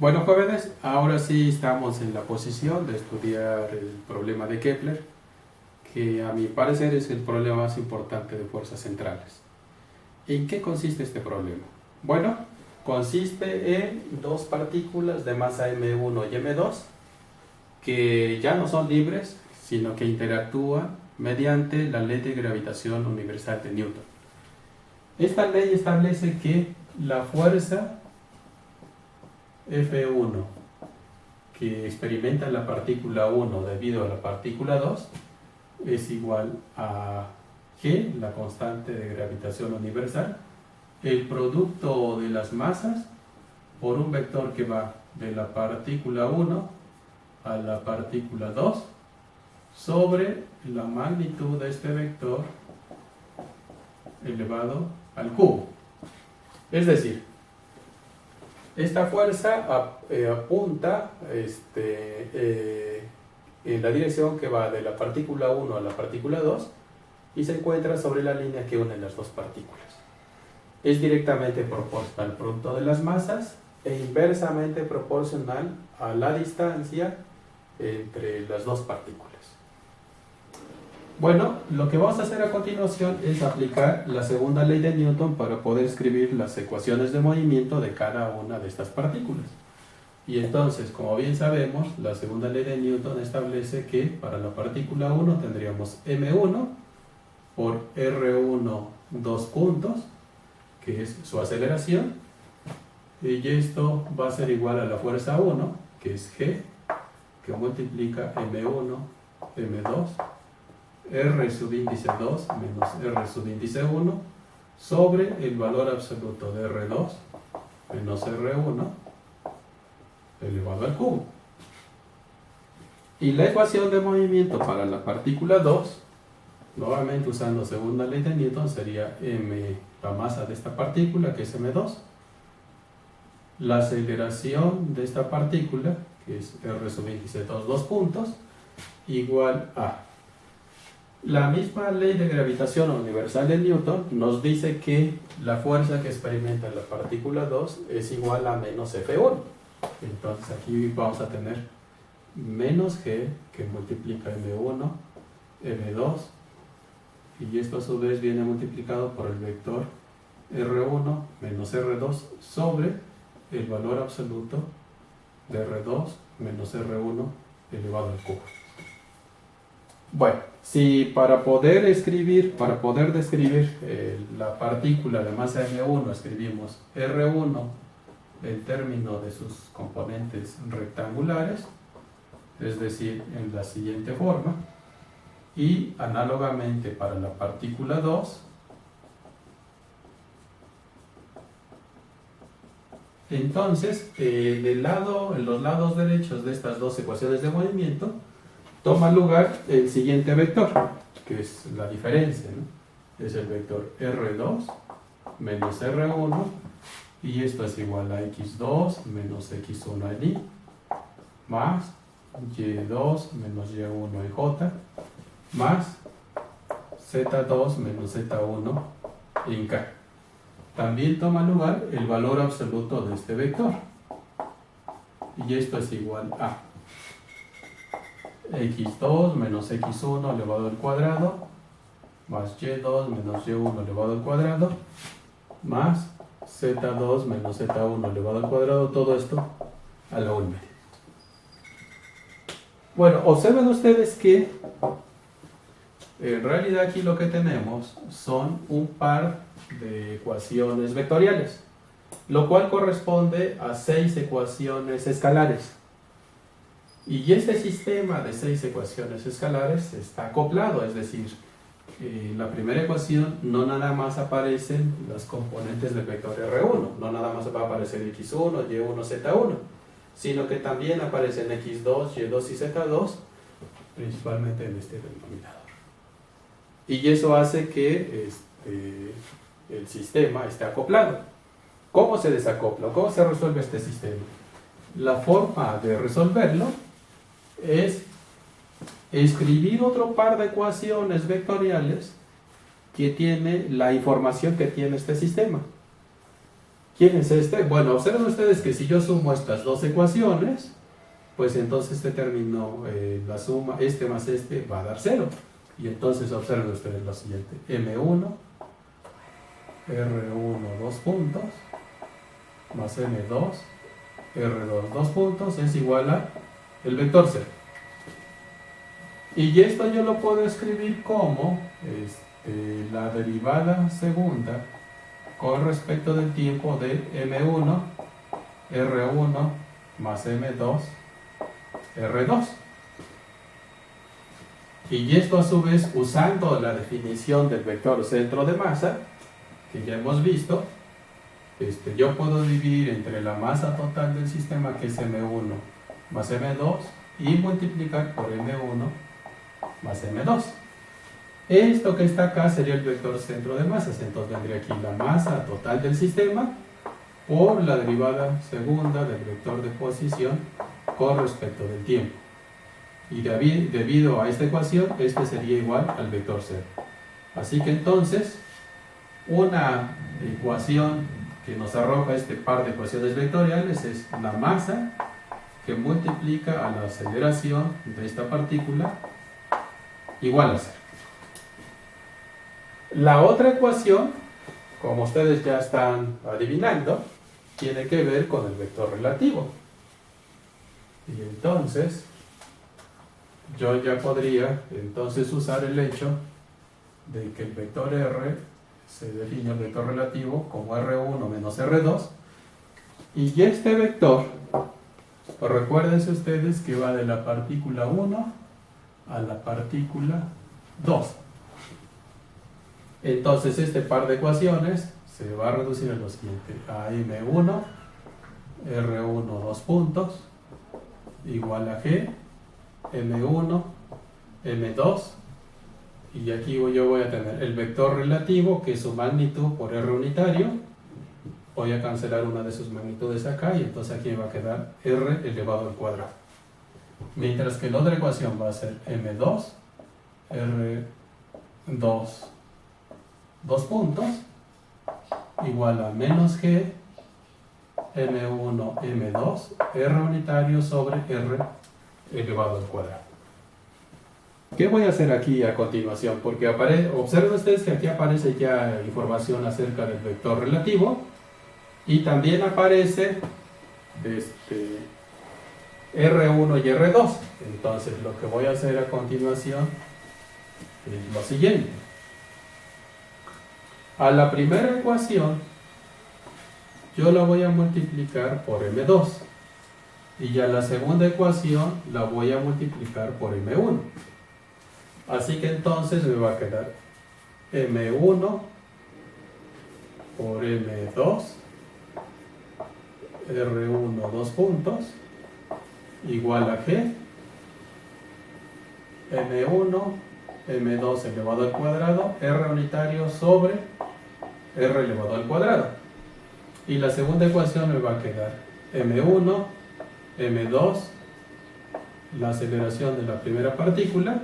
Bueno, jóvenes, ahora sí estamos en la posición de estudiar el problema de Kepler, que a mi parecer es el problema más importante de fuerzas centrales. ¿En qué consiste este problema? Bueno, consiste en dos partículas de masa m1 y m2 que ya no son libres, sino que interactúan mediante la ley de gravitación universal de Newton. Esta ley establece que la fuerza F1 que experimenta la partícula 1 debido a la partícula 2 es igual a G, la constante de gravitación universal, el producto de las masas por un vector que va de la partícula 1 a la partícula 2 sobre la magnitud de este vector elevado al cubo. Es decir, esta fuerza apunta en la dirección que va de la partícula 1 a la partícula 2 y se encuentra sobre la línea que une las dos partículas. Es directamente proporcional al producto de las masas e inversamente proporcional a la distancia entre las dos partículas. Bueno, lo que vamos a hacer a continuación es aplicar la segunda ley de Newton para poder escribir las ecuaciones de movimiento de cada una de estas partículas. Y entonces, como bien sabemos, la segunda ley de Newton establece que para la partícula 1 tendríamos m1 por r1 dos puntos, que es su aceleración, y esto va a ser igual a la fuerza 1, que es G, que multiplica m1, m2, r subíndice 2 menos r subíndice 1 sobre el valor absoluto de r2 menos r1 elevado al cubo. Y la ecuación de movimiento para la partícula 2, nuevamente usando segunda ley de Newton, sería m, la masa de esta partícula, que es m2, la aceleración de esta partícula, que es r subíndice 2, dos puntos, igual a la misma ley de gravitación universal de Newton nos dice que la fuerza que experimenta la partícula 2 es igual a menos F1. Entonces aquí vamos a tener menos G, que multiplica M1, M2, y esto a su vez viene multiplicado por el vector R1 menos R2 sobre el valor absoluto de R2 menos R1 elevado al cubo. Bueno, si para poder describir la partícula de masa M1 escribimos R1 en términos de sus componentes rectangulares, es decir, en la siguiente forma, y análogamente para la partícula 2, entonces en los lados derechos de estas dos ecuaciones de movimiento toma lugar el siguiente vector, que es la diferencia, ¿no? Es el vector R2 menos R1, y esto es igual a X2 menos X1 en Y, más Y2 menos Y1 en J, más Z2 menos Z1 en K. También toma lugar el valor absoluto de este vector, y esto es igual a X2 menos X1 elevado al cuadrado, más Y2 menos Y1 elevado al cuadrado, más Z2 menos Z1 elevado al cuadrado, todo esto a la 1 media. Bueno, observen ustedes que en realidad aquí lo que tenemos son un par de ecuaciones vectoriales, lo cual corresponde a 6 ecuaciones escalares. Y este sistema de 6 ecuaciones escalares está acoplado, es decir, en la primera ecuación no nada más aparecen las componentes del vector R1, no nada más va a aparecer X1, Y1, Z1, sino que también aparecen X2, Y2 y Z2, principalmente en este denominador. Y eso hace que el sistema esté acoplado. ¿Cómo se desacopla? ¿Cómo se resuelve este sistema? La forma de resolverlo es escribir otro par de ecuaciones vectoriales que tiene la información que tiene este sistema. ¿Quién es este? Bueno, observen ustedes que si yo sumo estas dos ecuaciones, pues entonces este término, la suma, este más este, va a dar 0. Y entonces observen ustedes lo siguiente. M1, R1, 2 puntos, más M2, R2, 2 puntos, es igual a el vector 0. Y esto yo lo puedo escribir como la derivada segunda con respecto del tiempo de M1, R1, más M2, R2. Y esto a su vez, usando la definición del vector centro de masa, que ya hemos visto, yo puedo dividir entre la masa total del sistema, que es M1 más M2, y multiplicar por M1 más M2. Esto que está acá sería el vector centro de masas. Entonces vendría aquí la masa total del sistema por la derivada segunda del vector de posición con respecto del tiempo. Y debido a esta ecuación, este sería igual al vector 0. Así que entonces, una ecuación que nos arroja este par de ecuaciones vectoriales es la masa que multiplica a la aceleración de esta partícula igual a 0. La otra ecuación, como ustedes ya están adivinando, tiene que ver con el vector relativo. Y entonces, yo ya podría entonces usar el hecho de que el vector R se define el vector relativo como R1 menos R2. Y este vector, recuérdense ustedes que va de la partícula 1 a la partícula 2. Entonces este par de ecuaciones se va a reducir en lo siguiente: a M1, R1, 2 puntos, igual a G, M1, M2, y aquí yo voy a tener el vector relativo, que es su magnitud por R unitario. Voy a cancelar una de sus magnitudes acá, y entonces aquí me va a quedar R elevado al cuadrado. Mientras que la otra ecuación va a ser M2, R2, 2 puntos, igual a menos G, M1, M2, R unitario sobre R elevado al cuadrado. ¿Qué voy a hacer aquí a continuación? Porque observen ustedes que aquí aparece ya información acerca del vector relativo, y también aparece R1 y R2. Entonces lo que voy a hacer a continuación es lo siguiente. A la primera ecuación yo la voy a multiplicar por M2, y a la segunda ecuación la voy a multiplicar por M1. Así que entonces me va a quedar M1 por M2, R1, 2 puntos, igual a G, M1, M2 elevado al cuadrado, R unitario sobre R elevado al cuadrado. Y la segunda ecuación me va a quedar M1, M2, la aceleración de la primera partícula,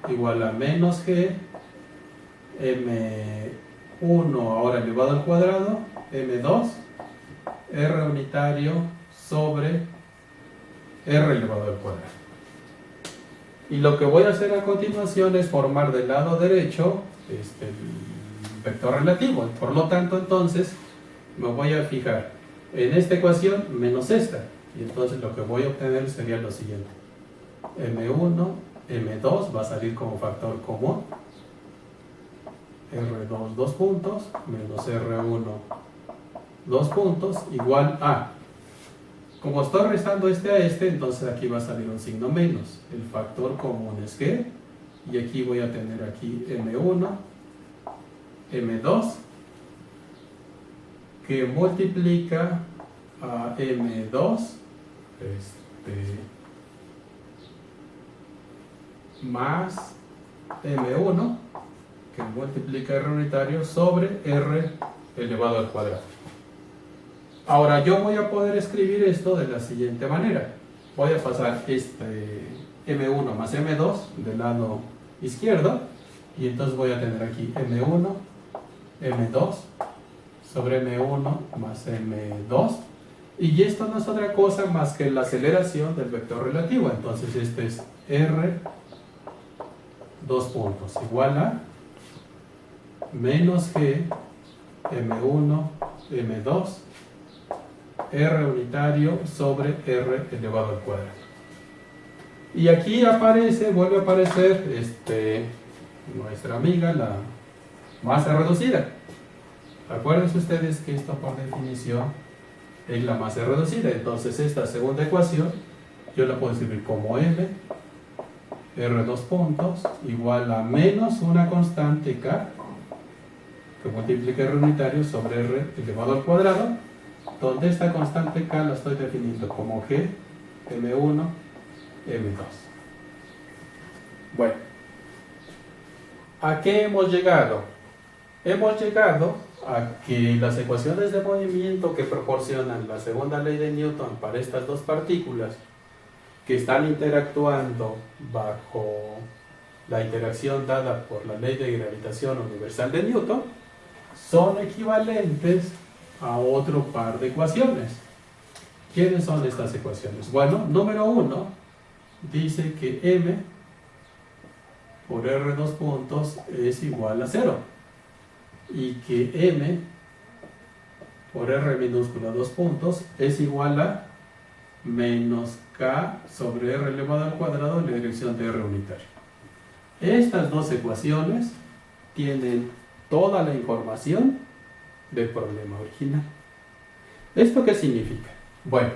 igual a menos G, M1 ahora elevado al cuadrado, M2, R unitario sobre R elevado al cuadrado. Y lo que voy a hacer a continuación es formar del lado derecho el vector relativo. Por lo tanto, entonces, me voy a fijar en esta ecuación menos esta. Y entonces lo que voy a obtener sería lo siguiente: M1, M2 va a salir como factor común, R2, 2 puntos, menos R1, 2 puntos, igual a, como estoy restando este a este, entonces aquí va a salir un signo menos. El factor común es G, y aquí voy a tener aquí M1, M2, que multiplica a M2 más M1, que multiplica R unitario sobre R elevado al cuadrado. Ahora yo voy a poder escribir esto de la siguiente manera. Voy a pasar M1 más M2 del lado izquierdo, y entonces voy a tener aquí M1, M2 sobre m1 más m2. Y esto no es otra cosa más que la aceleración del vector relativo. Entonces este es r, dos puntos, igual a menos g, m1, m2, r unitario sobre r elevado al cuadrado. Y aquí vuelve a aparecer nuestra amiga, la masa reducida. Acuérdense ustedes que esto por definición es la masa reducida. Entonces esta segunda ecuación yo la puedo escribir como m, r dos puntos, igual a menos una constante k, que multiplica r unitario sobre r elevado al cuadrado, donde esta constante k la estoy definiendo como g, m1, m2. Bueno, ¿a qué hemos llegado? Hemos llegado a que las ecuaciones de movimiento que proporcionan la segunda ley de Newton para estas dos partículas que están interactuando bajo la interacción dada por la ley de gravitación universal de Newton son equivalentes a otro par de ecuaciones. ¿Quiénes son estas ecuaciones? Bueno, número 1 dice que m por r dos puntos es igual a 0 y que m por r minúscula dos puntos es igual a menos k sobre r elevado al cuadrado en la dirección de r unitario. Estas dos ecuaciones tienen toda la información del problema original. ¿Esto qué significa? Bueno,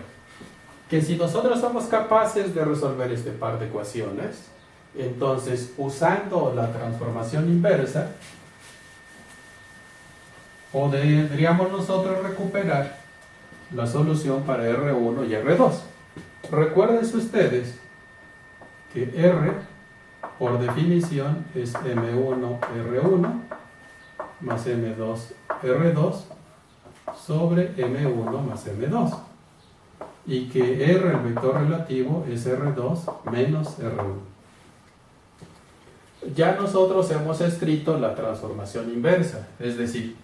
que si nosotros somos capaces de resolver este par de ecuaciones, entonces usando la transformación inversa podríamos nosotros recuperar la solución para R1 y R2. Recuérdense ustedes que R por definición es M1 R1 más M2 R2 sobre M1 más M2 y que R, el vector relativo, es R2 menos R1. Ya nosotros hemos escrito la transformación inversa, es decir,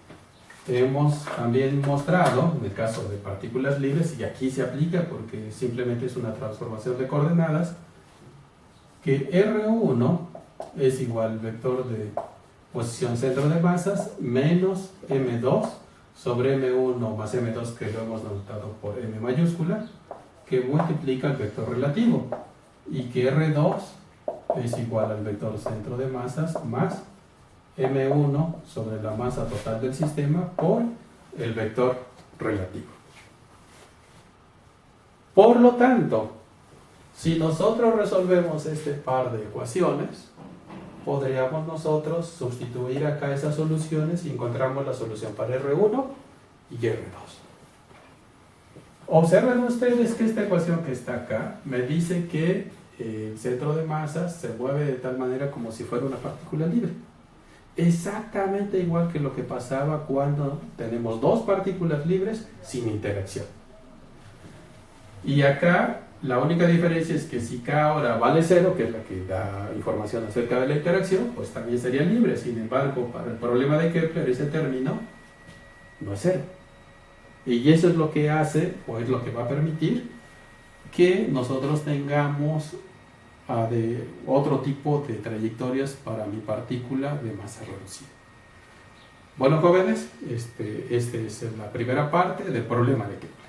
hemos también mostrado, en el caso de partículas libres, y aquí se aplica porque simplemente es una transformación de coordenadas, que R1 es igual al vector de posición centro de masas menos M2 sobre M1 más M2, que lo hemos notado por M mayúscula, que multiplica el vector relativo, y que R2 es igual al vector centro de masas más M1 sobre la masa total del sistema por el vector relativo. Por lo tanto, si nosotros resolvemos este par de ecuaciones, podríamos nosotros sustituir acá esas soluciones y encontramos la solución para R1 y R2. Observen ustedes que esta ecuación que está acá me dice que el centro de masas se mueve de tal manera como si fuera una partícula libre. Exactamente igual que lo que pasaba cuando tenemos dos partículas libres sin interacción. Y acá la única diferencia es que si K ahora vale 0, que es la que da información acerca de la interacción, pues también sería libre. Sin embargo, para el problema de Kepler ese término no es 0. Y eso es lo que hace, o es lo que va a permitir, que nosotros tengamos de otro tipo de trayectorias para mi partícula de masa reducida. Bueno, jóvenes, esta es la primera parte del problema de Kepler.